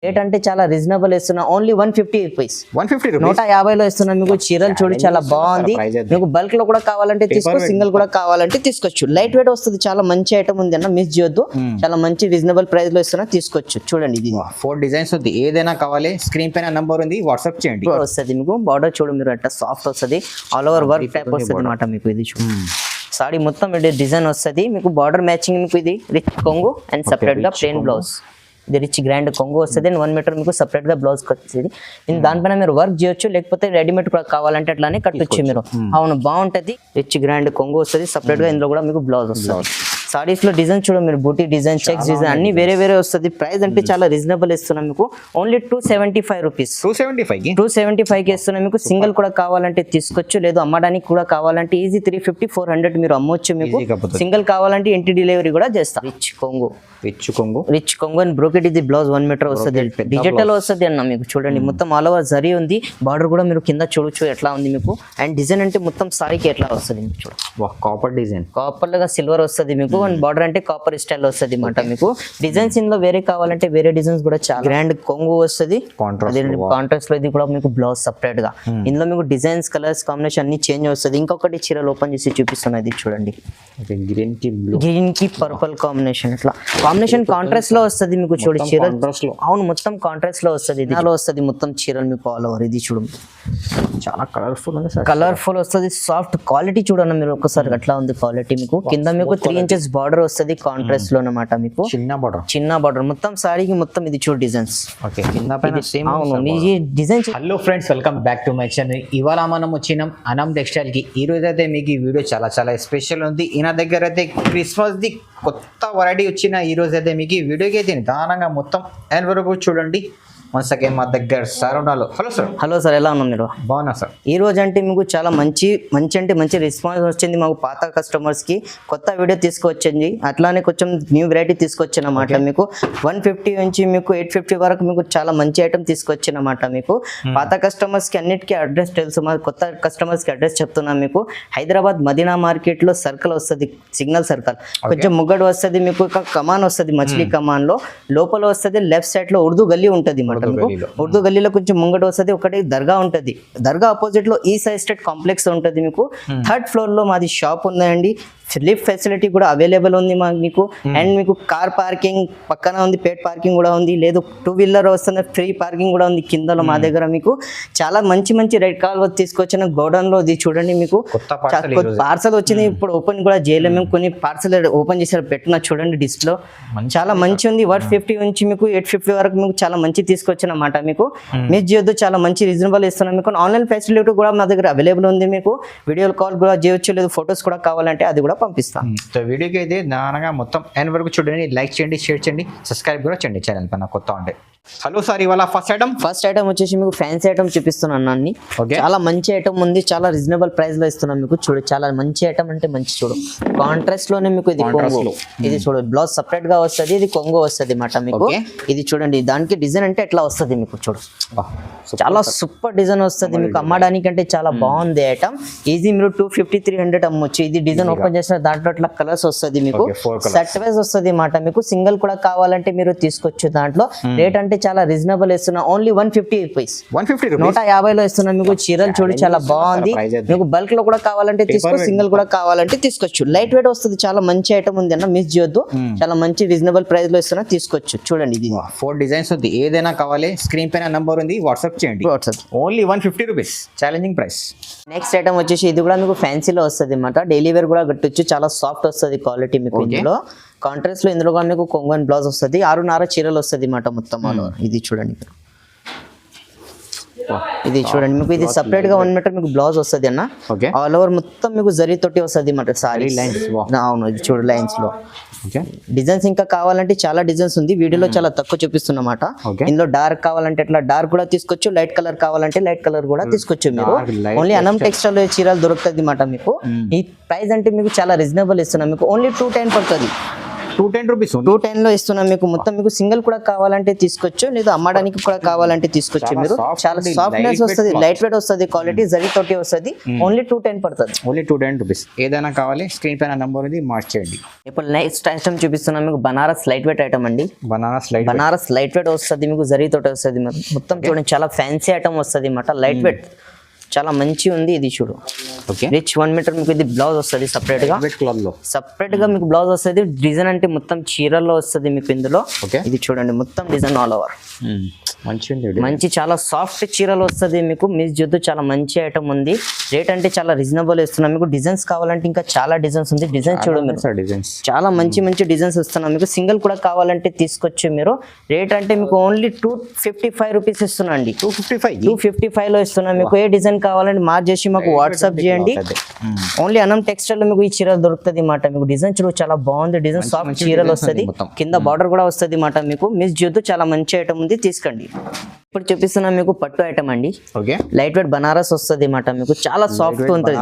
Rate అంటే చాలా reasonable ఇస్తున్నా, ఓన్లీ 150 రూపీస్. 150 రూపీస్ 150లో ఇస్తున్నా మీకు. చీరలు చూడు చాలా బాగుంది. మీకు బల్క్ లో కూడా కావాలంటే తీసుకో, సింగిల్ కూడా కావాలంటే తీసుకోవచ్చు. లైట్ వెయిట్ వస్తుంది, చాలా మంచి ఐటమ్ ఉంది అన్న, మిస్ చేయొద్దు. చాలా మంచి రీజనబుల్ ప్రైస్ లో ఇస్తున్నా, తీసుకోవచ్చు. చూడండి ఇది 4 డిజైన్స్ ఉంది, ఏదైనా కావాలి స్క్రీన్ పైన నంబర్ ఉంది, వాట్సాప్ చేయండి. వస్తుంది మీకు. బార్డర్ చూడు మీరు అట్లా సాఫ్ట్ వస్తుంది, ఆల్ ఓవర్ వర్క్ టైప్ వస్తుంది అన్నమాట మీకు. ఇది చూడు సారీ మొత్తం డిజైన్ వస్తుంది మీకు. బార్డర్ మ్యాచింగ్ మీకు. ఇది రిచ్ కొంగు అండ్ సపరేట్ గా ప్లెయిన్ బ్లౌజ్. ఇది రిచ్ గ్రాండ్ కొంగు వస్తుంది అండ్ 1 మీటర్ మీకు సపరేట్ గా బ్లౌజ్ వస్తుంది. దానిపైన మీరు వర్క్ చేయొచ్చు, లేకపోతే రెడీమేడ్ కావాలంటే అట్లానే కట్టొచ్చు మీరు. అవును బాగుంటది. రిచ్ గ్రాండ్ కొంగు వస్తుంది సపరేట్ గా, ఇందులో కూడా మీకు బ్లౌజ్ వస్తుంది. సారీస్ లో డిజైన్ చూడ మీరు, బూటీ డిజైన్, చెక్స్ డిజైన్ అన్ని వేరే వేరే వస్తుంది. ప్రైస్ అంటే చాలా రీజనబుల్ ఇస్తున్నాం మీకు. Only 275 rupees. 275 కి ఇస్తున్నాం మీకు. సింగిల్ కూడా కావాలంటే తీసుకోవచ్చు, లేదు అమ్మడానికి కూడా కావాలంటే ఈజీ 350 400 మీరు అమ్మొచ్చు మీకు. సింగిల్ కావాలంటే ఇంటి డెలివరీ కూడా చేస్తాం. రిచ్ కొంగు అండ్ బ్రోకెట్. ఇది బ్లౌజ్ 1 మీటర్ వస్తుంది, డిజిటల్ వస్తుంది అన్న మీకు. చూడండి మొత్తం ఆల్ ఓవర్ జరీ ఉంది. బార్డర్ కూడా మీరు కింద చూడొచ్చు ఎట్లా ఉంది మీకు. అండ్ డిజైన్ అంటే మొత్తం సారీకి ఎట్లా వస్తుంది మీకు. చూడండి కాపర్ డిజైన్, కాపర్ లాగా సిల్వర్ వస్తుంది మీకు. అండ్ బార్డర్ అంటే కాపర్ స్టైల్ వస్తుంది అన్నమాట మీకు. డిజైన్స్ ఇందులో వేరే కావాలంటే వేరే డిజైన్స్ కూడా చాలా గ్రాండ్ కొంగు వస్తుంది. కాంట్రాస్ట్ లో ఇది కూడా మీకు బ్లౌజ్ సపరేట్ గా. ఇందులో మీకు డిజైన్స్, కలర్స్ కాంబినేషన్ అన్ని చేంజ్ వస్తుంది. ఇంకొకటి చీరలు ఓపెన్ చేసి చూపిస్తున్నది చూడండి. గ్రీన్ కి పర్పుల్ కాంబినేషన్, ఇట్లా కాంబినేషన్ కాంట్రాస్ట్ లో వస్తుంది మీకు. చూడు చీరలు, అవును మొత్తం కాంట్రాస్ట్ లో వస్తుంది. ఇది వస్తుంది మొత్తం చీరలు మీకు ఆల్ ఓవర్. ఇది చూడు చాలా కలర్ఫుల్ వస్తుంది. సాఫ్ట్ క్వాలిటీ చూడండి మీరు ఒకసారి అట్లా ఉంది క్వాలిటీ మీకు. కింద మీకు 3 ఇంచెస్ బార్డర్ వస్తుంది కాంట్రాస్ట్ లో అన్నమాట మీకు. చిన్న బార్డర్ మొత్తం సారీకి మొత్తం. ఇది చూడు designs. Hello friends, welcome back to my channel. ఇవాళ మనం వచ్చినాం అనం టెక్స్టైల్ కి. ఈ రోజు అయితే మీకు ఈ వీడియో చాలా చాలా స్పెషల్ ఉంది. ఈయన దగ్గర అయితే క్రిస్మస్ ది కొత్త వెరైటీ వచ్చిన ఈ రోజు అయితే మీకు ఈ వీడియోకి అయితే నిదానంగా మొత్తం ఎండ్ వరకు చూడండి. వన్స్ అగైన్ మా దగ్గర సార్ ఉన్నారు. హలో సార్, ఎలా ఉన్నాం మీరు? బాగున్నా సార్. ఈ రోజు అంటే మీకు చాలా మంచి రెస్పాన్స్ వచ్చింది మాకు. పాత కస్టమర్స్ కి కొత్త వీడియో తీసుకొచ్చింది, అట్లానే కొంచెం న్యూ వెరైటీ తీసుకొచ్చినమాట మీకు. 150 నుంచి మీకు 850 వరకు మీకు చాలా మంచి ఐటమ్ తీసుకొచ్చినమాట మీకు. పాత కస్టమర్స్ కి అన్నిటికీ అడ్రస్ తెలుసు, మా కొత్త కస్టమర్స్ కి అడ్రస్ చెప్తున్నాం మీకు. హైదరాబాద్ మదీనా మార్కెట్ లో సర్కిల్ వస్తుంది, సిగ్నల్ సర్కిల్ కొంచెం ముగ్గడు వస్తుంది మీకు. ఒక కమాన్ వస్తుంది, మచిలీ కమాన్ లో లోపల వస్తుంది. లెఫ్ట్ సైడ్ లో ఉర్దూ గల్లీ ఉంటుంది. ఉర్దూ గల్లీలో కొంచెం ముంగట వస్తుంది. ఒకటి దర్గా ఉంటుంది, దర్గా ఆపోజిట్ లో ఈస్ట్ ఎస్టేట్ కాంప్లెక్స్ ఉంటుంది మీకు. 3rd ఫ్లోర్ లో మాది షాప్ ఉందండి. లిఫ్ట్ ఫెసిలిటీ కూడా అవైలబుల్ ఉంది మీకు. అండ్ మీకు కార్ పార్కింగ్ పక్కన ఉంది, పేట్ పార్కింగ్ కూడా ఉంది. లేదు 2 వీలర్ వస్తున్న ఫ్రీ పార్కింగ్ కూడా ఉంది కిందలో మా దగ్గర మీకు. చాలా మంచి రెడ్ కాల్ తీసుకొచ్చిన గోడౌన్ లో. ఇది చూడండి మీకు పార్సల్ వచ్చింది, ఇప్పుడు ఓపెన్ కూడా చేయలేము మేము. కొన్ని పార్సల్ ఓపెన్ చేసి పెట్టిన చూడండి డిస్ప్లే. చాలా మంచి ఉంది. 150 నుంచి మీకు 850 వరకు మీకు చాలా మంచి తీసుకొచ్చినమాట మీకు. మిస్ చేయొద్దు, చాలా మంచి రీజనబుల్ ఇస్తున్నాం మీకు. ఆన్లైన్ ఫెసిలిటీ కూడా మా దగ్గర అవైలబుల్ ఉంది మీకు. వీడియో కాల్ కూడా చేయొచ్చు, లేదు ఫొటోస్ కూడా కావాలంటే అది కూడా పంపిస్తాం. సో వీడియోకి అయితే దానగా మొత్తం ఎండ్ వరకు చూడండి. లైక్ చేయండి, షేర్ చేయండి, సబ్స్క్రైబ్ కూడా చేయండి ఛానల్ పైన కొత్త ఉంటే. హలో సార్, ఇవాళ ఫస్ట్ ఐటమ్ వచ్చేసి మీకు ఫ్యాన్సీ ఐటమ్ చూపిస్తున్నాను అన్ని. చాలా మంచి ఐటమ్ ఉంది, చాలా రీజనబుల్ ప్రైస్ లో ఇస్తున్నాం మీకు. చూడు చాలా మంచి ఐటమ్ అంటే మంచి. చూడు కాంట్రాస్ట్ లోనే మీకు. ఇది కొంగు, ఇది చూడు బ్లౌజ్ సపరేట్ గా వస్తుంది. ఇది కొంగు వస్తుంది అన్నమాట మీకు. ఇది చూడండి దానికి డిజైన్ అంటే ఎట్లా వస్తుంది మీకు. చూడు చాలా సూపర్ డిజైన్ వస్తుంది మీకు. అమ్మడానికి అంటే చాలా బాగుంది ఐటమ్. ఈజీ మీరు 250 300 అమ్మొచ్చు. ఇది డిజైన్ ఓపెన్ చేసిన దాంట్లో అట్లా కలర్స్ వస్తుంది మీకు. సెట్ వైజ్ వస్తుంది అన్నమాట మీకు. సింగిల్ కూడా కావాలంటే మీరు తీసుకోవచ్చు. దాంట్లో రేట్ అంటే చాలా రీజనబుల్ ఇస్తున్నా, ఓన్లీ 150 రూపీస్. 150లో ఇస్తున్నా మీకు. చీరలు చూడు చాలా బాగుంది మీకు. బల్క్ లో కూడా కావాలంటే తీసుకో, సింగిల్ కూడా కావాలంటే తీసుకోవచ్చు. లైట్ వెయిట్ వస్తుంది, చాలా మంచి ఐటమ్ ఉంది అన్న, మిస్ చేయొద్దు. చాలా మంచి రీజనబుల్ ప్రైస్ లో ఇస్తున్నా, తీసుకోవచ్చు. చూడండి ఇది 4 డిజైన్స్ ఉంది, ఏదైనా కావాలి స్క్రీన్ పైన నంబర్ ఉంది, వాట్సాప్ చేయండి. Only 150 rupees, challenging price. Next item వచ్చేసి ఇది కూడా మీకు ఫ్యాన్సీలో వస్తుంది అన్నమాట. డైలీ వేర్ కూడా కట్టొచ్చు, చాలా సాఫ్ట్ వస్తుంది క్వాలిటీ మీకు. ఇందులో కాంట్రాస్ట్ లో ఇందులో మీకు కొంగు అండ్ బ్లౌజ్ వస్తుంది. 6.5 చీరలు వస్తుంది అన్నమాట మొత్తం. ఇది చూడండి, ఇది చూడండి మీకు. ఇది సపరేట్ గా 1 మీటర్ మీకు బ్లౌజ్ వస్తుంది అన్న. ఆల్ ఓవర్ మొత్తం మీకు జరీ తోటి వస్తుంది అన్నమాట సారీ లైన్స్. అవును, ఇది చూడు లైన్స్ లో డిజైన్స్. ఇంకా కావాలంటే చాలా డిజైన్స్ ఉంది, వీడియోలో చాలా తక్కువ చూపిస్తున్నమాట. ఇందులో డార్క్ కావాలంటే ఇట్లా డార్క్ కూడా తీసుకోవచ్చు, లైట్ కలర్ కావాలంటే లైట్ కలర్ కూడా తీసుకోవచ్చు మీరు. ఓన్లీ అనం టెక్స్టైల్ చీరలు దొరుకుతుంది అన్నమాట మీకు. ఈ ప్రైస్ అంటే మీకు చాలా రీజనబుల్ ఇస్తున్నాం మీకు. ఓన్లీ 210 పడుతుంది. 210 రూపీస్ 210 లో ఇస్తున్నాం మీకు. మొత్తం మీకు సింగిల్ కూడా కావాలంటే తీసుకోవచ్చు, లేదా అమ్మడానికి కూడా కావాలంటే తీసుకోవచ్చు మీరు. చాలా సాఫ్ట్నెస్ వస్తుంది, లైట్ వెయిట్ వస్తుంది, క్వాలిటీ జరీ తోటి వస్తుంది. ఓన్లీ 210 పడుతుంది. Only 210 rupees. ఏదైనా కావాలి స్క్రీన్ పైన నంబర్ ఉంది, మార్చేయండి. ఇప్పుడు నెక్స్ట్ ఐటమ్ చూపిస్తున్నాం మీకు, బనారస్ లైట్ వెయిట్ ఐటమ్ అండి. Banaras light Banaras light weight వస్తుంది మీకు, జరీ తోటి వస్తుంది. మొత్తం చూడండి చాలా ఫ్యాన్సీ ఐటమ్ వస్తుంది అన్నమాట. లైట్ వెయిట్ చాలా మంచి ఉంది. ఇది చూడు, ఓకే, రిచ్ 1 మీటర్ మీకు ఇది బ్లౌజ్ వస్తుంది సపరేట్ గా. క్లాత్ లో సపరేట్ గా మీకు బ్లౌజ్ వస్తుంది. డిజైన్ అంటే మొత్తం చీరల్లో వస్తుంది మీకు ఇందులో. ఓకే, ఇది చూడండి మొత్తం డిజైన్ ఆల్ ఓవర్ మంచి చాలా సాఫ్ట్ చీరలు వస్తుంది మీకు. మిస్ జొద్దు చాలా మంచి ఐటమ్ ఉంది. రేట్ అంటే చాలా రీజనబుల్ ఇస్తున్నాం మీకు. డిజైన్స్ కావాలంటే ఇంకా చాలా డిజైన్స్ ఉంది. డిజైన్ చూడండి, డిజైన్స్ చాలా మంచి డిజైన్స్ ఇస్తున్నాం మీకు. సింగిల్ కూడా కావాలంటే తీసుకోవచ్చు మీరు. రేట్ అంటే మీకు ఓన్లీ 255 రూపీస్ ఇస్తున్నా అండి. 255 లో ఇస్తున్నాం మీకు. ఏ డిజైన్ కావాలంటే మార్చేసి మాకు వాట్సాప్ చేయండి. ఓన్లీ అన్నం టెక్స్టైల్ లో మీకు ఈ చీరలు దొరుకుతుంది మాట మీకు. డిజైన్ చూడు చాలా బాగుంది. డిజైన్ సాఫ్ట్ చీరలు వస్తుంది, కింద బార్డర్ కూడా వస్తుంది మాట మీకు. మిస్ జొద్దు చాలా మంచి ఐటమ్ ఉంది, తీసుకోండి. ఇప్పుడు చూపిస్తున్నా మీకు పట్టు ఐటమ్ అండి. ఓకే, లైట్ వెయిట్ బనారస్ వస్తుంది మాట మీకు. చాలా సాఫ్ట్ ఉంటుంది.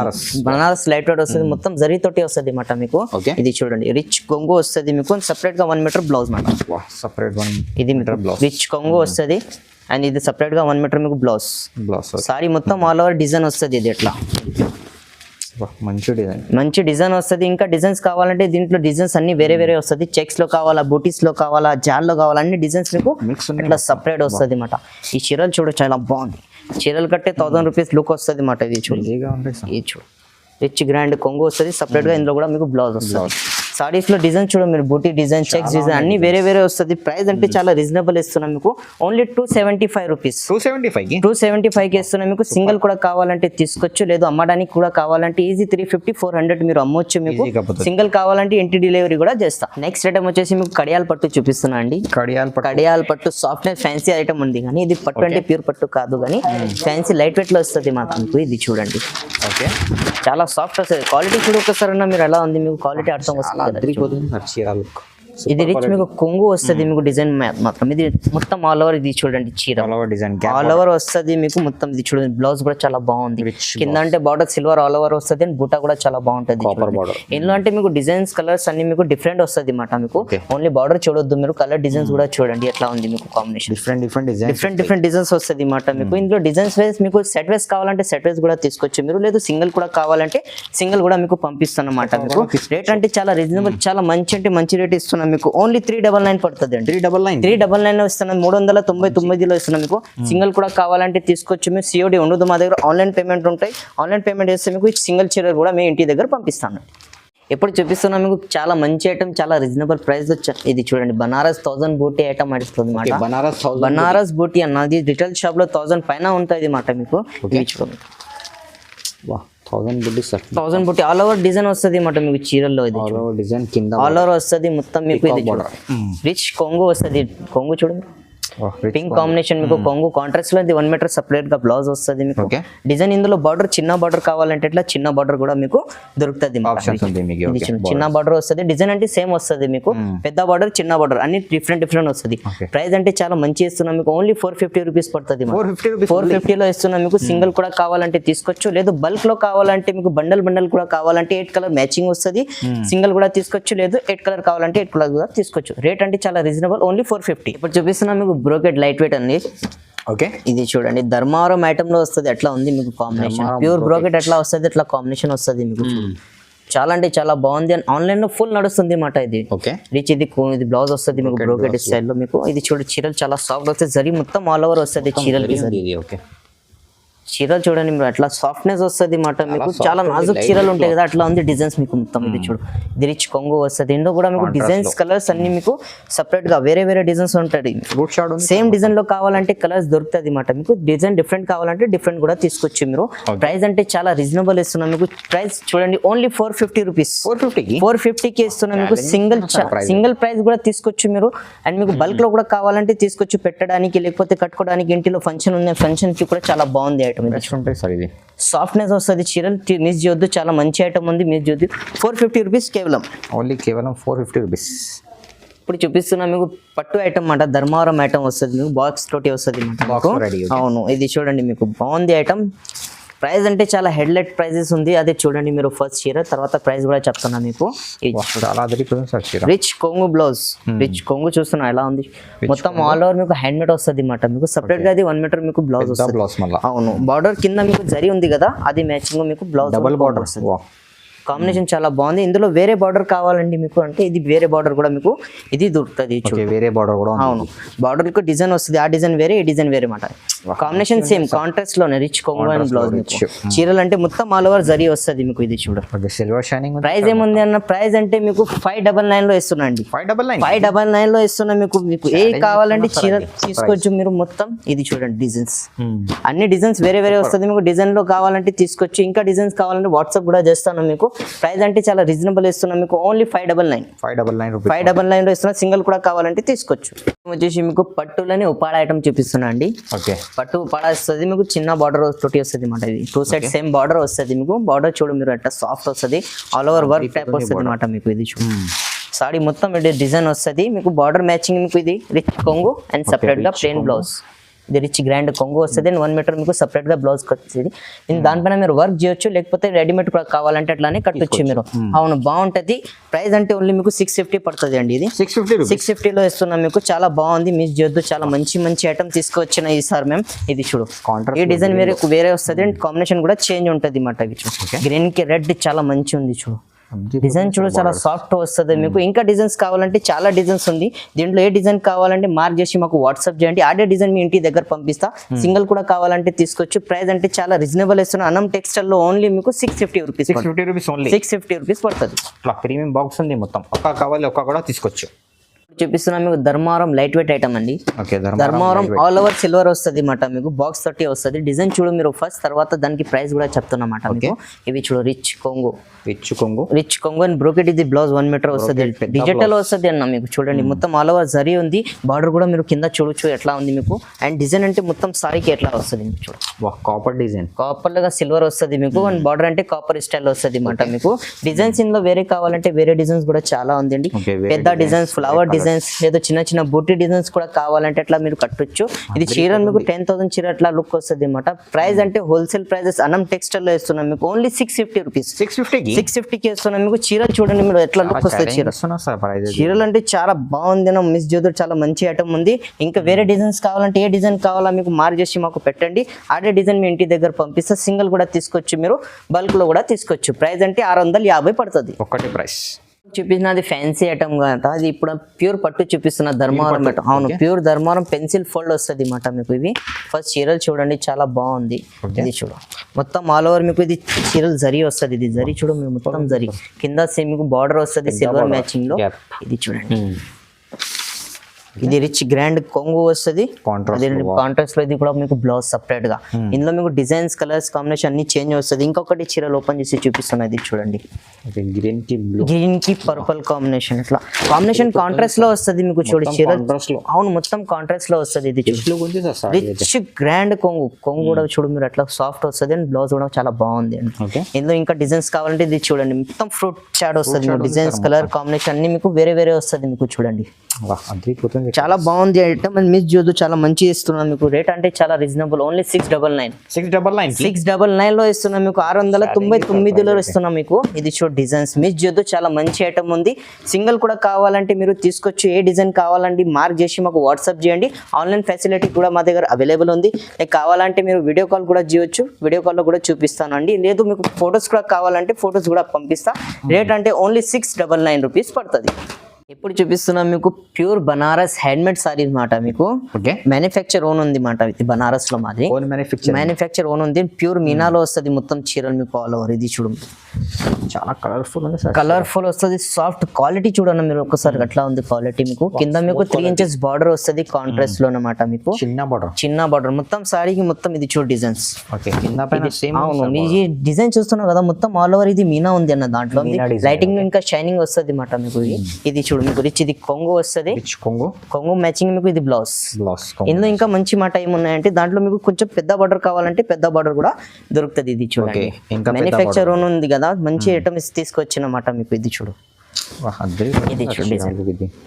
బనారస్ లైట్ వెయిట్ వస్తుంది, మొత్తం జరీ తోటి వస్తుంది మాట మీకు. ఇది చూడండి రిచ్ కొంగు వస్తుంది మీకు. సపరేట్ గా 1 మీటర్ బ్లౌజ్ మాట. సపరేట్ ఇది మీటర్ బ్లౌజ్ రిచ్ కొంగు వస్తుంది. అండ్ ఇది సపరేట్ గా 1 మీటర్ మీకు బ్లౌజ్. సారీ మొత్తం ఆల్ ఓవర్ డిజైన్ వస్తుంది. ఇది ఎట్లా మంచి డిజైన్ వస్తుంది. ఇంకా డిజైన్స్ కావాలంటే దీంట్లో డిజైన్స్ అన్ని వేరే వస్తుంది. చెక్స్ లో కావాలా, బూటీస్ లో కావాలా, జాల్ లో కావాలా, అన్ని డిజైన్స్ మీకు ఇట్లా సపరేట్ వస్తుంది అన్నమాట. ఈ చీరలు చూడు చాలా బాగుంది. చీరలు కట్టే 1000 రూపీస్ లుక్ వస్తుంది అన్నమాట. ఇది చూడు, ఇది చూడు రిచ్ గ్రాండ్ కొంగు వస్తుంది. సపరేట్ గా ఇందులో కూడా మీకు బ్లౌజ్ వస్తుంది. సారీస్ లో డిజైన్ చూడండి మీరు, బూటీ డిజైన్, చెక్స్ డిజైన్ అన్ని వేరే వస్తుంది. ప్రైస్ అంటే చాలా రీజనబుల్ ఇస్తున్నాం మీకు. Only 275 rupees. 275 కి ఇస్తున్నాం మీకు. సింగిల్ కూడా కావాలంటే తీసుకోవచ్చు, లేదు అమ్మడానికి కూడా కావాలంటే ఈజీ 350 400 మీరు అమ్మొచ్చు మీకు. సింగిల్ కావాలంటే ఇంటి డెలివరీ కూడా చేస్తాం. నెక్స్ట్ ఐటమ్ వచ్చేసి మీకు కడియాల పట్టు చూపిస్తున్నా అండి. కడియాల పట్టు సాఫ్ట్నెస్ ఫ్యాన్సీ ఐటమ్ ఉంది, కానీ ఇది పట్టు అంటే ప్యూర్ పట్టు కాదు, కానీ ఫ్యాన్సీ లైట్ వెయిట్ లో వస్తుంది మాకు మీకు. ఇది చూడండి, ఓకే, చాలా సాఫ్ట్ వస్తుంది. క్వాలిటీ చూడ ఒకసారి మీరు ఎలా ఉంది మీకు, క్వాలిటీ అర్థం వస్తుంది. ఇది రిచ్ మీకు కొంగు వస్తుంది మీకు. డిజైన్ మాత్రం ఇది మొత్తం ఆల్ ఓవర్. ఇది చూడండి చీర ఆల్ ఓవర్ వస్తుంది మీకు మొత్తం. ఇది చూడండి బ్లౌజ్ కూడా చాలా బాగుంది. కింద అంటే బార్డర్ సిల్వర్ ఆల్ ఓవర్ వస్తుంది. అండ్ బూటా కూడా చాలా బాగుంటుంది. ఇందులో అంటే మీకు డిజైన్స్ కలర్స్ అన్ని మీకు డిఫరెంట్ వస్తుంది అన్నమాట మీకు. ఓన్లీ బార్డర్ చూడొద్దు మీరు, కలర్ డిజైన్స్ కూడా చూడండి ఎట్లా ఉంది మీకు. కాంబినేషన్ డిఫరెంట్ డిజైన్స్ వస్తుంది అన్నమాట మీకు. ఇందులో డిజైన్స్ వైజ్ మీకు సెట్ వైస్ కావాలంటే సెట్ వైస్ కూడా తీసుకోవచ్చు మీరు, లేదు సింగిల్ కూడా కావాలంటే సింగిల్ కూడా మీకు పంపిస్తాను అన్నమాట మీకు. రేట్ అంటే చాలా రీజనబుల్, చాలా మంచి రేట్ ఇస్తున్నాం మీకు. ఓన్లీ 399 పడుతుంది అండి. 399 ఇస్తున్నాం. 399 లో ఇస్తున్నాం మీకు. సింగిల్ కూడా కావాలంటే తీసుకోవచ్చు మీరు. సిఓడి ఉండదు మా దగ్గర, ఆన్లైన్ పేమెంట్ ఉంటాయి. ఆన్లైన్ పేమెంట్ చేస్తే మీకు సింగిల్ చీర కూడా మేము ఇంటి దగ్గర పంపిస్తాను. ఎప్పుడు చూపిస్తున్నాం మీకు చాలా మంచి ఐటమ్, చాలా రీజనబుల్ ప్రైస్. ఇది చూడండి బనారస్ 1000 బూటీ ఐటమ్ నడుస్తుంది అన్నమాట. బనారస్ బూటీ అన్నది రిటైల్ షాప్ లో 1000 పైన ఉంటుంది అన్నమాట మీకు. చూడండి 1000 బూటీ ఆల్ ఓవర్ డిజైన్ వస్తుంది అన్నమాట మీకు చీరల్లో. ఇది ఆల్ ఓవర్ వస్తుంది మొత్తం మీకు. ఇది చూడండి రిచ్ కొంగు వస్తుంది. కొంగు చూడండి పింక్ కాంబినేషన్ మీకు. కొంగు కాంట్రాస్ట్ లో 1 మీటర్ సపరేట్ గా బ్లౌజ్ వస్తుంది మీకు. డిజైన్ ఇందులో బార్డర్ చిన్న బార్డర్ కావాలంటే ఇట్లా చిన్న బార్డర్ కూడా మీకు దొరుకుతుంది. చిన్న బార్డర్ వస్తుంది. డిజైన్ అంటే సేమ్ వస్తుంది మీకు. పెద్ద బార్డర్, చిన్న బార్డర్ అన్ని డిఫరెంట్ వస్తుంది. ప్రైస్ అంటే చాలా మంచి ఇస్తున్నాం మీకు. ఓన్లీ 450 రూపీస్ పడుతుంది. 450 లో ఇస్తున్నాం మీకు. సింగిల్ కూడా కావాలంటే తీసుకోవచ్చు, లేదు బల్క్ లో కావాలంటే మీకు బండల్ కూడా కావాలంటే 8 కలర్ మ్యాచింగ్ వస్తుంది. సింగిల్ కూడా తీసుకోవచ్చు, లేదు 8 కలర్ కావాలంటే 8 కలర్ కూడా తీసుకోవచ్చు. రేట్ అంటే చాలా రీజనబుల్, ఓన్లీ 450. ఇప్పుడు చూపిస్తున్నాం మీకు బ్రోకెట్ లైట్ వెయిట్ అండి. ఓకే, ఇది చూడండి ధర్మావరం ఐటమ్ లో వస్తుంది. ఎట్లా ఉంది మీకు కాంబినేషన్. ప్యూర్ బ్రోకెట్ ఎట్లా వస్తుంది ఎట్లా కాంబినేషన్ వస్తుంది మీకు. చాలా అంటే చాలా బాగుంది. అండ్ ఆన్లైన్ లో ఫుల్ నడుస్తుంది అన్నమాట. ఇది రిచ్ ఇది బ్లౌజ్ వస్తుంది మీకు బ్రోకెట్ స్టైల్ లో మీకు. ఇది చూడండి చీరలు చాలా సాఫ్ట్ వస్తుంది. జరీ మొత్తం ఆల్ ఓవర్ వస్తుంది చీరలకి. చీరలు చూడండి మీరు అట్లా సాఫ్ట్నెస్ వస్తుంది అన్నమాట మీకు. చాలా నాజుక్ చీరలు ఉంటాయి కదా, అట్లా ఉంది డిజైన్స్ మీకు మొత్తం. ఇది చూడు ఇది రిచ్ కొంగు వస్తుంది. ఇందులో కూడా మీకు డిజైన్స్ కలర్స్ అన్ని మీకు సపరేట్ గా వేరే డిజైన్స్ ఉంటాయి. సేమ్ డిజైన్ లో కావాలంటే కలర్స్ దొరుకుతుంది అన్నమాట మీకు. డిజైన్ డిఫరెంట్ కావాలంటే డిఫరెంట్ కూడా తీసుకోవచ్చు మీరు. ప్రైస్ అంటే చాలా రీజనబుల్ ఇస్తున్నాం మీకు. ప్రైస్ చూడండి ఓన్లీ 450 రూపీస్. 450 కి ఇస్తున్నాం మీకు. సింగిల్ ప్రైస్ కూడా తీసుకోవచ్చు మీరు. అండ్ మీకు బల్క్ లో కూడా కావాలంటే తీసుకోవచ్చు, పెట్టడానికి లేకపోతే కట్టుకోవడానికి. ఇంటిలో ఫంక్షన్ ఉన్న ఫంక్షన్ కి కూడా చాలా బాగుంది ఐటమ్. సాఫ్ట్నెస్ వస్తుంది చీరలు, మిస్ చేయొద్దు. చాలా మంచి ఐటమ్ ఉంది, మిస్ చేయొద్దు. 450 రూపీస్ కేవలం 450 రూపీస్. ఇప్పుడు చూపిస్తున్నా మీకు పట్టు ఐటమ్ అన్నమాట. ధర్మావరం ఐటమ్ వస్తుంది మీకు. బాక్స్ తోటి వస్తుంది. అవును, ఇది చూడండి మీకు బాగుంది ఐటమ్. ప్రైస్ అంటే చాలా హెడ్లైట్ ప్రైజెస్ ఉంది, అదే చూడండి మీరు ఫస్ట్ చీర, తర్వాత ప్రైస్ కూడా చెప్తున్నా మీకు. చాలా అదిరిపోతుంది సార్ చీర. రిచ్ కొంగు బ్లౌజ్, రిచ్ కొంగు చూస్తున్నా ఎలా ఉంది, మొత్తం ఆల్ ఓవర్ మీకు హ్యాండ్ మేడ్ వస్తుంది అన్నమాట మీకు. సపరేట్ గా అది 1 మీటర్ మీకు బ్లౌజ్ వస్తుంది. బ్లౌజ్ మళ్ళీ అవును, బార్డర్ కింద మీకు జరీ ఉంది కదా, అది మ్యాచింగ్ మీకు బ్లౌజ్ డబుల్ బార్డర్ వస్తుంది. కాంబినేషన్ చాలా బాగుంది. ఇందులో వేరే బార్డర్ కావాలండి మీకు అంటే ఇది వేరే బార్డర్ కూడా మీకు ఇది దొరుకుతుంది. వేరే బార్డర్ కూడా అవును, బార్డర్ కు డిజైన్ వస్తుంది, ఆ డిజైన్ వేరే, ఈ డిజైన్ వేరే మాట. కాంబినేషన్ సేమ్ కాంట్రాస్ట్ లోనే రిచ్ కొంగు అండ్ బ్లౌజ్. చీరలు అంటే మొత్తం ఆల్ ఓవర్ జరీ వస్తుంది మీకు. ఇది చూడండి సిల్వర్ షైనింగ్. ప్రైస్ ఏముంది అన్న, ప్రైస్ అంటే మీకు 599 లో ఇస్తున్నా అండి. 599 లో ఇస్తున్నా మీకు. మీకు ఏ కావాలంటే చీర తీసుకోవచ్చు మీరు మొత్తం. ఇది చూడండి డిజైన్స్, అన్ని డిజైన్స్ వేరే వేరే వస్తుంది మీకు. డిజైన్ లో కావాలంటే తీసుకోవచ్చు, ఇంకా డిజైన్స్ కావాలంటే వాట్సాప్ కూడా చేస్తాను మీకు. ప్రైస్ అంటే చాలా రీజనబుల్ ఇస్తున్నాం మీకు, ఓన్లీ 599 లో ఇస్తున్నా. సింగిల్ కూడా కావాలంటే తీసుకోవచ్చు. వచ్చేసి మీకు పట్టులని ఉపాడ ఐటమ్ చూపిస్తున్నా అండి. పట్టు ఉపాడ వస్తుంది మీకు, చిన్న బార్డర్ తోటి వస్తుంది అన్నమాట. ఇది 2 సైడ్ సేమ్ బార్డర్ వస్తుంది మీకు. బార్డర్ చూడు మీరు అట్లా సాఫ్ట్ వస్తుంది, ఆల్ ఓవర్ వర్క్ టైప్ వస్తుంది అన్నమాట మీకు. ఇది చూడు సారీ మొత్తం ఇది డిజైన్ వస్తుంది మీకు. బార్డర్ మ్యాచింగ్ మీకు. ఇది రిచ్ కొంగు అండ్ సపరేట్ గా ప్లెయిన్ బ్లౌజ్. ఇది రిచ్ గ్రాండ్ కొంగు వస్తుంది అండ్ 1 మీటర్ మీకు సపరేట్ గా బ్లౌజ్ వస్తుంది. దానిపైన మీరు వర్క్ చేయొచ్చు, లేకపోతే రెడీమేడ్ కూడా కావాలంటే అట్లానే కట్టొచ్చు మీరు. అవును, బాగుంటది. ప్రైస్ అంటే ఓన్లీ మీకు 650 పడుతుంది అండి. ఇది 650 లో ఇస్తున్నాం మీకు. చాలా బాగుంది, మిస్ చేయొద్దు. చాలా మంచి ఐటమ్ తీసుకొచ్చిన ఈసారి మేము. ఇది చూడు ఈ డిజైన్ వేరే వస్తుంది అండ్ కాంబినేషన్ కూడా చేంజ్ ఉంటుంది అన్నమాట. ఇది చూడు గ్రీన్ కి రెడ్ చాలా మంచి ఉంది. చూడు డిజైన్ చూడు చాలా సాఫ్ట్ వస్తుంది మీకు. ఇంకా డిజైన్స్ కావాలంటే చాలా డిజైన్స్ ఉంది. దీంట్లో ఏ డిజైన్ కావాలంటే మార్క్ చేసి మాకు వాట్సాప్ చేయండి, ఆడే డిజైన్ మీ ఇంటి దగ్గర పంపిస్తా. సింగిల్ కూడా కావాలంటే తీసుకోవచ్చు. ప్రైస్ అంటే చాలా రీజనబుల్ ఇస్తున్నా. అన్నం టెక్స్టైల్ లో ఓన్లీ మీకు 650 రూపీస్. 650 రూపీస్ పడుతుంది. ప్రీమియం బాక్స్ ఉంది మొత్తం. ఒక్క కావాలి ఒక్క కూడా తీసుకోవచ్చు. చూపిస్తున్నా మీకు ధర్మారం లైట్ వెయిట్ ఐటమ్ అండి. ధర్మారం ఆల్ ఓవర్ సిల్వర్ వస్తుంది అన్నమాట మీకు. బాక్స్ 30 వస్తుంది. డిజైన్ చూడు మీరు ఫస్ట్, తర్వాత దానికి ప్రైస్ కూడా చెప్తున్నమాట మీకు. ఇవి చూడు రిచ్ కొంగు అండ్ బ్రోకెట్. ఇది బ్లౌజ్ 1 మీటర్ వస్తుంది, డిజిటల్ వస్తుంది అన్న మీకు. చూడండి మొత్తం ఆల్ ఓవర్ జరీ ఉంది. బార్డర్ కూడా మీరు కింద చూడొచ్చు ఎట్లా ఉంది మీకు. అండ్ డిజైన్ అంటే మొత్తం సారీకి ఎట్లా వస్తుంది మీకు. చూడు కాపర్ డిజైన్, కాపర్ లాగా సిల్వర్ వస్తుంది మీకు. అండ్ బార్డర్ అంటే కాపర్ స్టైల్ వస్తుంది అన్నమాట మీకు. డిజైన్స్ ఇందులో వేరే కావాలంటే వేరే డిజైన్స్ కూడా చాలా ఉందండి. పెద్ద డిజైన్స్, ఫ్లవర్ డిజైన్స్, ఏదో చిన్న బూటీ డిజైన్స్ కూడా కావాలంటే అట్లా మీరు కట్టొచ్చు. ఇది చీర మీకు 10,000 చీర అట్లా లుక్ వస్తుంది అన్నమాట. ప్రైస్ అంటే హోల్సేల్ ప్రైజెస్ అన్నం టెక్స్టైల్ లో ఇస్తున్నాం మీకు. Only 650 rupees. 650కి ఇస్తున్నాం మీకు. చీరలు చూడండి మీరు ఎట్లా లుక్ వస్తుంది. చీరలు అంటే చాలా బాగుంది అన్న, మిస్ చేయొద్దు. చాలా మంచి ఐటమ్ ఉంది. ఇంకా వేరే డిజైన్స్ కావాలంటే ఏ డిజైన్ కావాలా మీకు మార్క్ చేసి మాకు పెట్టండి, ఆడే డిజైన్ మీ ఇంటి దగ్గర పంపిస్తే సింగిల్ కూడా తీసుకోవచ్చు మీరు, బల్క్ లో కూడా తీసుకోవచ్చు. ప్రైస్ అంటే 650 పడుతుంది ఒకటి ప్రైస్. చూపిస్తున్నది ఫ్యాన్సీ ఐటమ్ కదా. అది ఇప్పుడు ప్యూర్ పట్టు చూపిస్తున్న ధర్మవరం ఐటమ్. అవును, ప్యూర్ ధర్మవరం పెన్సిల్ ఫోల్డ్ వస్తుంది అన్నమాట మీకు. ఇవి ఫస్ట్ చీరలు చూడండి చాలా బాగుంది. ఇది చూడు మొత్తం ఆల్ ఓవర్ మీకు. ఇది చీరలు జరీ వస్తుంది. ఇది జరీ చూడు మీరు మొత్తం జరీ కింద సేమ్ మీకు బార్డర్ వస్తుంది సిల్వర్ మ్యాచింగ్ లో. ఇది చూడండి ఇది రిచ్ గ్రాండ్ కొంగు వస్తుంది. కాంట్రాస్ట్ లో ఇది కూడా మీకు బ్లౌజ్ సపరేట్ గా. ఇందులో మీకు డిజైన్స్, కలర్స్, కాంబినేషన్ అన్ని చేంజ్ వస్తుంది. ఇంకొకటి చీరలు ఓపెన్ చేసి చూపిస్తున్నది చూడండి. గ్రీన్ కి పర్పుల్ కాంబినేషన్, ఇట్లా కాంబినేషన్ కాంట్రాస్ట్ లో వస్తుంది మీకు. చూడు చీర అవును మొత్తం కాంట్రాస్ట్ లో వస్తుంది. ఇది రిచ్ గ్రాండ్ కొంగు కూడా చూడు మీరు అట్లా సాఫ్ట్ వస్తుంది. అండ్ బ్లౌజ్ కూడా చాలా బాగుంది అండి. ఇందులో ఇంకా డిజైన్స్ కావాలంటే ఇది చూడండి మొత్తం ఫ్రూట్ చాట్ వస్తుంది. డిజైన్స్, కలర్ కాంబినేషన్ అన్ని మీకు వేరే వేరే వస్తుంది మీకు. చూడండి చాలా బాగుంది ఐటమ్. మిస్ చేయొద్దు, చాలా మంచి ఇస్తున్నాను మీకు. రేట్ అంటే చాలా రీజనబుల్. ఓన్లీ 699 లో ఇస్తున్నాం మీకు. 699 లో ఇస్తున్నాం మీకు. ఇది చూడు డిజైన్స్ మిస్ చేయొద్దు, చాలా మంచి ఐటమ్ ఉంది. సింగిల్ కూడా కావాలంటే మీరు తీసుకోవచ్చు. ఏ డిజైన్ కావాలంటే మార్క్ చేసి మాకు వాట్సాప్ చేయండి. ఆన్లైన్ ఫెసిలిటీ కూడా మా దగ్గర అవైలబుల్ ఉంది. కావాలంటే మీరు వీడియో కాల్ కూడా చేయొచ్చు. వీడియో కాల్లో కూడా చూపిస్తానండి. లేదు మీకు ఫొటోస్ కూడా కావాలంటే ఫొటోస్ కూడా పంపిస్తా. రేట్ అంటే ఓన్లీ 699 రూపీస్ పడుతుంది. ఇప్పుడు చూపిస్తున్నాం మీకు ప్యూర్ బనారస్ హ్యాండ్మేడ్ సారీ మాట మీకు. మ్యానుఫ్యాక్చర్ ఓన్ ఉంది మాట. ఇది బనారస్ లో మాది మ్యానుఫ్యాక్చర్ ఓన్ ఉంది. ప్యూర్ మీనాలో వస్తుంది మొత్తం చీరలు మీకు ఆల్ ఓవర్. ఇది చూడు చాలా కలర్ఫుల్ వస్తుంది. సాఫ్ట్ క్వాలిటీ చూడండి మీరు ఒకసారి అట్లా ఉంది క్వాలిటీ మీకు. కింద మీకు 3 ఇంచెస్ బార్డర్ వస్తుంది కాంట్రాస్ట్ లో అన్నమాట మీకు. చిన్న బార్డర్ మొత్తం సారీకి మొత్తం. ఇది చూడు డిజైన్స్. అవును ఈ డిజైన్ చూస్తున్నావు కదా మొత్తం ఆల్ ఓవర్. ఇది మీనా ఉంది అన్న దాంట్లో. లైటింగ్ ఇంకా షైనింగ్ వస్తుంది మాట మీకు. ఇది చూడు మీకు రిచ్. ఇది కొంగు వస్తుంది. కొంగు మ్యాచింగ్ మీకు. ఇది బ్లౌజ్. ఇందులో ఇంకా మంచి మాట ఏమున్నాయంటే దాంట్లో మీకు కొంచెం పెద్ద బార్డర్ కావాలంటే పెద్ద బార్డర్ కూడా దొరుకుతుంది. ఇది చూడండి మ్యానుఫ్యాక్చర్ ఓన్ ఉంది కదా. మంచి ఐటమ్స్ తీసుకొచ్చినమాట మీకు. ఇది చూడు ఇది చూడు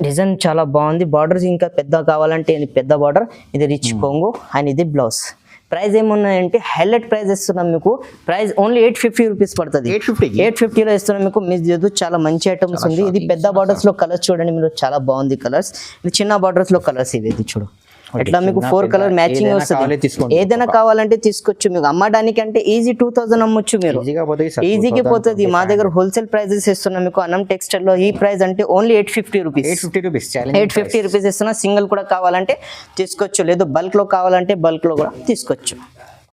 డిజైన్ చాలా బాగుంది. బార్డర్స్ ఇంకా పెద్ద కావాలంటే ఇది పెద్ద బార్డర్. ఇది రిచ్ కొంగు అండ్ ఇది బ్లౌజ్. ప్రైస్ ఏమున్నాయంటే హైలైట్ ప్రైస్ ఇస్తున్నాం మీకు. ప్రైస్ ఓన్లీ 850 రూపీస్ పడుతుంది. 850లో ఇస్తున్నాం మీకు. మీరు చాలా మంచి ఐటమ్స్ ఉంది. ఇది పెద్ద బార్డర్స్ లో కలర్స్ చూడండి మీరు, చాలా బాగుంది కలర్స్. ఇది చిన్న బార్డర్స్ లో కలర్స్ ఇది చూడు. ఎట్లా మీకు 4 కలర్ మ్యాచింగ్ వస్తుంది. ఏదైనా కావాలంటే తీసుకోవచ్చు. మీకు అమ్మడానికి అంటే ఈజీ 2000 అమ్మొచ్చు మీరు, ఈజీగా పోతుంది. మా దగ్గర హోల్సేల్ ప్రైజెస్ ఇస్తున్నాం మీకు. అన్నం టెక్స్టైల్ లో ఈ ప్రైస్ అంటే ఓన్లీ 850 రూపీస్. 850 రూపీస్ ఇస్తున్నా. సింగిల్ కూడా కావాలంటే తీసుకోవచ్చు, లేదు బల్క్ లో కావాలంటే బల్క్ లో కూడా తీసుకోవచ్చు.